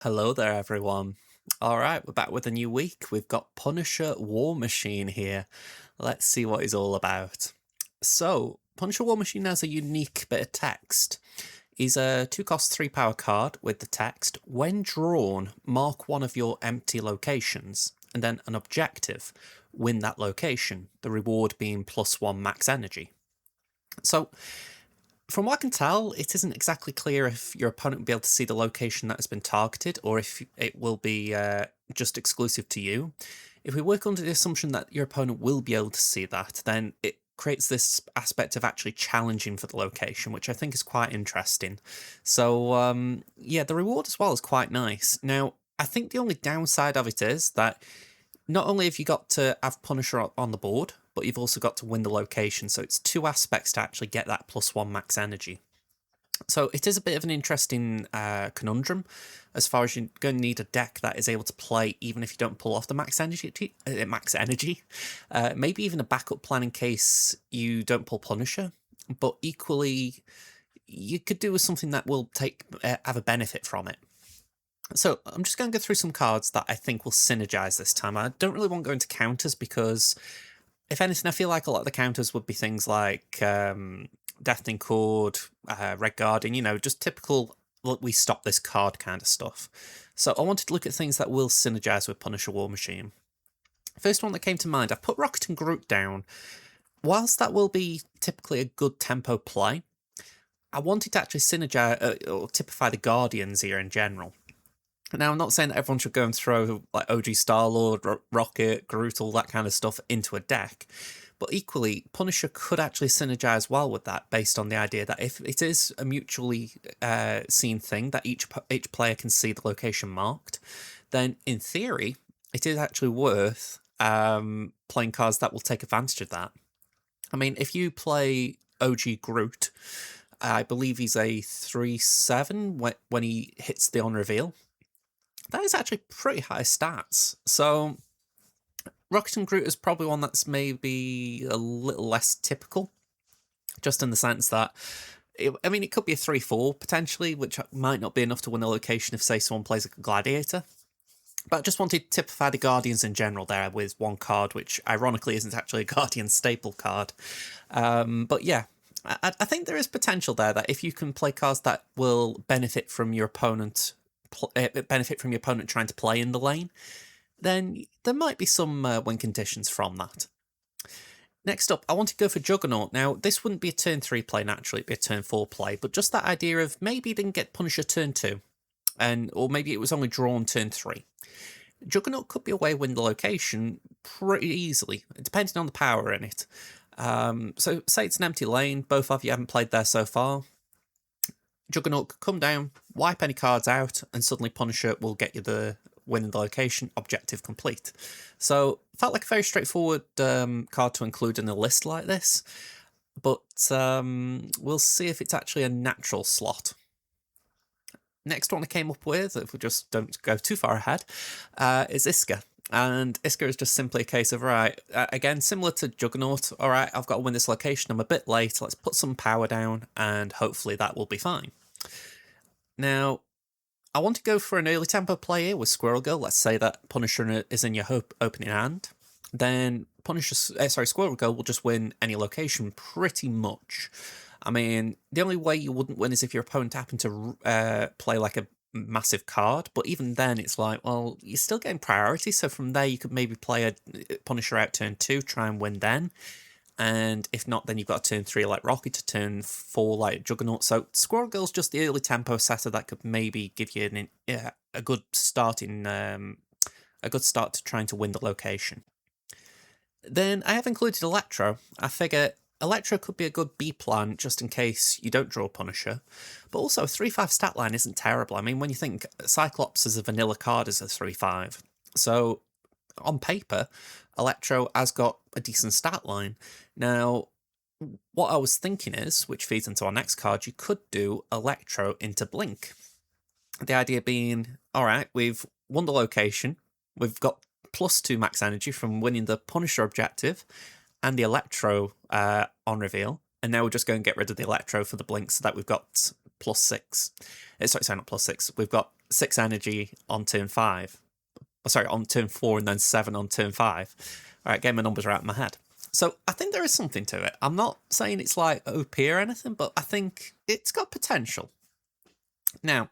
Hello there, everyone. All right, we're back with a new week. We've got Punisher War Machine here. Let's see what he's all about. So, Punisher War Machine has a unique bit of text. He's a 2 cost 3 power card with the text, when drawn, mark one of your empty locations, and then an objective, win that location, the reward being +1 max energy. So, from what I can tell, it isn't exactly clear if your opponent will be able to see the location that has been targeted or if it will be just exclusive to you. If we work under the assumption that your opponent will be able to see that, then it creates this aspect of actually challenging for the location, which I think is quite interesting. So, yeah, the reward as well is quite nice. Now, I think the only downside of it is that not only have you got to have Punisher on the board, but you've also got to win the location. So it's two aspects to actually get that +1 max energy. So it is a bit of an interesting conundrum as far as you're going to need a deck that is able to play even if you don't pull off the max energy. Maybe even a backup plan in case you don't pull Punisher. But equally, you could do with something that will have a benefit from it. So I'm just going to go through some cards that I think will synergize this time. I don't really want to go into counters because, if anything, I feel like a lot of the counters would be things like Deafening Chord, Red Guardian, just typical, look, we stop this card kind of stuff. So I wanted to look at things that will synergize with Punisher War Machine. First one that came to mind, I put Rocket and Groot down. Whilst that will be typically a good tempo play, I wanted to actually synergize or typify the Guardians here in general. Now, I'm not saying that everyone should go and throw like OG Star-Lord, Rocket, Groot, all that kind of stuff into a deck. But equally, Punisher could actually synergize well with that based on the idea that if it is a mutually seen thing that each player can see the location marked, then in theory, it is actually worth playing cards that will take advantage of that. I mean, if you play OG Groot, I believe he's a 3/7 when he hits the on reveal. That is actually pretty high stats. So, Rocket and Groot is probably one that's maybe a little less typical, just in the sense that, it could be a 3/4 potentially, which might not be enough to win a location if, say, someone plays a Gladiator. But I just wanted to typify the Guardians in general there with one card, which ironically isn't actually a Guardian staple card. But yeah, I think there is potential there that if you can play cards that will benefit from your opponent trying to play in the lane, then there might be some win conditions from that. Next up, I want to go for Juggernaut. Now, this wouldn't be a turn 3 play naturally, it'd be a turn 4 play, but just that idea of maybe didn't get Punisher turn 2, or maybe it was only drawn turn 3. Juggernaut could be a way to win the location pretty easily, depending on the power in it. So, say it's an empty lane, both of you haven't played there so far. Juggernaut could come down, wipe any cards out, and suddenly Punisher will get you the win in the location, objective complete. So, felt like a very straightforward card to include in a list like this, but we'll see if it's actually a natural slot. Next one I came up with, if we just don't go too far ahead, is Iska. And Iska is just simply a case of, right, again, similar to Juggernaut, all right, I've got to win this location, I'm a bit late, let's put some power down, and hopefully that will be fine. Now, I want to go for an early tempo play here with Squirrel Girl. Let's say that Punisher is in your opening hand. Then Squirrel Girl will just win any location pretty much. I mean, the only way you wouldn't win is if your opponent happened to play like a massive card, but even then it's like, well, you're still getting priority, so from there you could maybe play a Punisher out turn 2, try and win then, and if not, then you've got a turn 3 like Rocket, to turn 4 like Juggernaut. So Squirrel Girl's just the early tempo setter that could maybe give you a good start to trying to win the location. Then I have included Electro. I figure Electro could be a good B plan just in case you don't draw Punisher, but also a 3/5 stat line isn't terrible. I mean, when you think Cyclops as a vanilla card is a 3/5, so on paper, Electro has got a decent stat line. Now, what I was thinking is, which feeds into our next card, you could do Electro into Blink. The idea being, all right, we've won the location, we've got +2 max energy from winning the Punisher objective, and the Electro on reveal, and now we're just going to get rid of the Electro for the Blink so that we've got +6. Sorry, not +6. We've got 6 energy on turn 5. Oh, sorry, on turn 4 and then 7 on turn 5. All right, getting my numbers right in my head. So I think there is something to it. I'm not saying it's like OP or anything, but I think it's got potential. Now,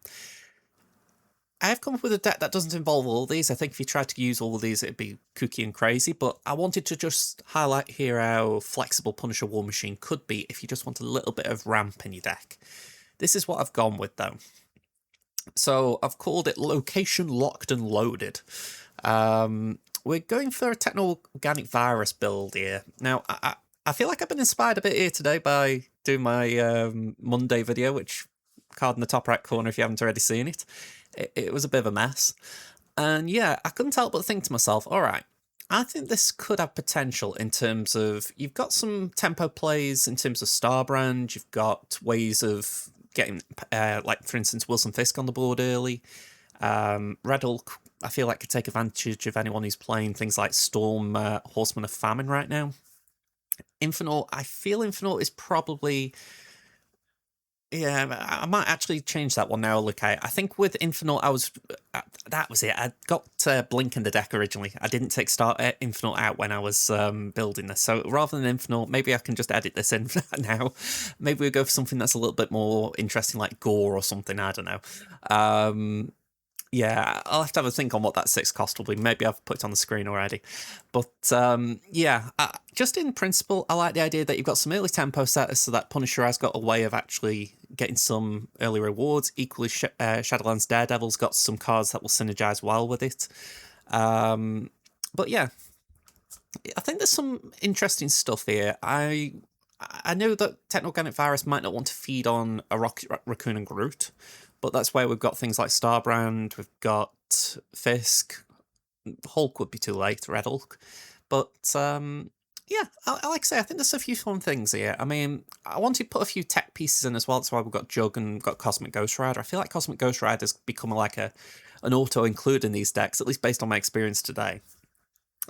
I've come up with a deck that doesn't involve all these. I think if you tried to use all of these, it'd be kooky and crazy, but I wanted to just highlight here how flexible Punisher War Machine could be if you just want a little bit of ramp in your deck. This is what I've gone with, though. So I've called it Location Locked and Loaded. We're going for a techno-organic virus build here. Now, I feel like I've been inspired a bit here today by doing my Monday video, which card in the top right corner if you haven't already seen it. It was a bit of a mess. And yeah, I couldn't help but think to myself, all right, I think this could have potential in terms of, you've got some tempo plays in terms of Starbrand, you've got ways of getting, like, for instance, Wilson Fisk on the board early. Red Hulk, I feel like, could take advantage of anyone who's playing things like Storm, Horseman of Famine right now. Infinite, I feel Infinite is probably... Yeah, I might actually change that one now, look. I think with Infinite, that was it. I got Blink in the deck originally. I didn't take Infinite out when I was building this. So rather than Infinite, maybe I can just edit this in now. Maybe we'll go for something that's a little bit more interesting, like Gore or something. I don't know. Yeah, I'll have to have a think on what that 6 cost will be. Maybe I've put it on the screen already. But yeah, just in principle, I like the idea that you've got some early tempo setters so that Punisher has got a way of actually getting some early rewards. Equally, Shadowlands Daredevil's got some cards that will synergize well with it. But yeah, I think there's some interesting stuff here. I know that Techno-Organic Virus might not want to feed on a Raccoon and Groot, but that's where we've got things like Starbrand, we've got Fisk, Hulk would be too late, Red Hulk. But yeah, I like to say, I think there's a few fun things here. I mean, I wanted to put a few tech pieces in as well. That's why we've got Jug and got Cosmic Ghost Rider. I feel like Cosmic Ghost Rider has become like an auto-include in these decks, at least based on my experience today.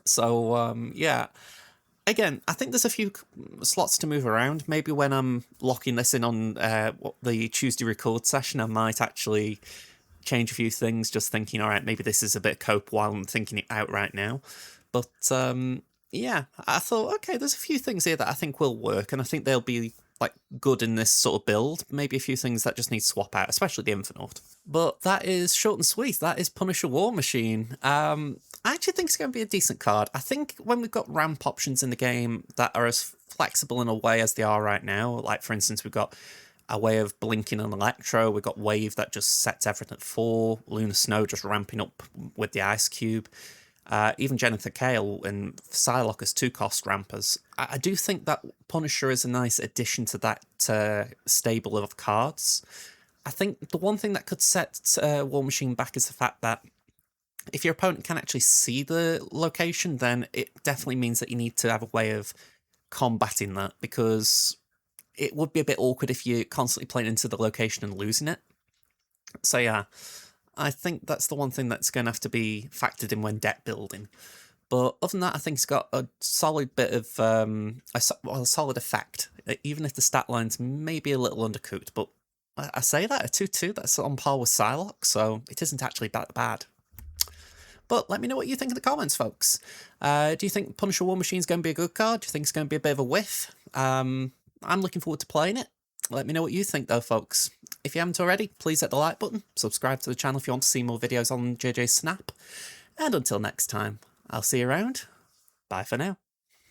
So yeah. Again, I think there's a few slots to move around. Maybe when I'm locking this in on the Tuesday record session, I might actually change a few things, just thinking, all right, maybe this is a bit of cope while I'm thinking it out right now. But yeah, I thought, okay, there's a few things here that I think will work, and I think they'll be like good in this sort of build. Maybe a few things that just need swap out, especially the Infinite. But that is short and sweet. That is Punisher War Machine. I actually think it's going to be a decent card. I think when we've got ramp options in the game that are as flexible in a way as they are right now, like for instance, we've got a way of blinking on Electro, we've got Wave that just sets everything at 4, Lunar Snow just ramping up with the Ice Cube. Even Jennifer Kale and Psylocke as 2-cost rampers. I do think that Punisher is a nice addition to that stable of cards. I think the one thing that could set War Machine back is the fact that if your opponent can actually see the location, then it definitely means that you need to have a way of combating that, because it would be a bit awkward if you're constantly playing into the location and losing it. So yeah, I think that's the one thing that's going to have to be factored in when deck building. But other than that, I think it's got a solid bit of a solid effect, even if the stat line's maybe a little undercooked. But I say that, a 2/2, that's on par with Psylocke, so it isn't actually that bad. But let me know what you think in the comments, folks. Do you think Punisher War Machine is going to be a good card? Do you think it's going to be a bit of a whiff? I'm looking forward to playing it. Let me know what you think, though, folks. If you haven't already, please hit the like button. Subscribe to the channel if you want to see more videos on JJ's Snap. And until next time, I'll see you around. Bye for now.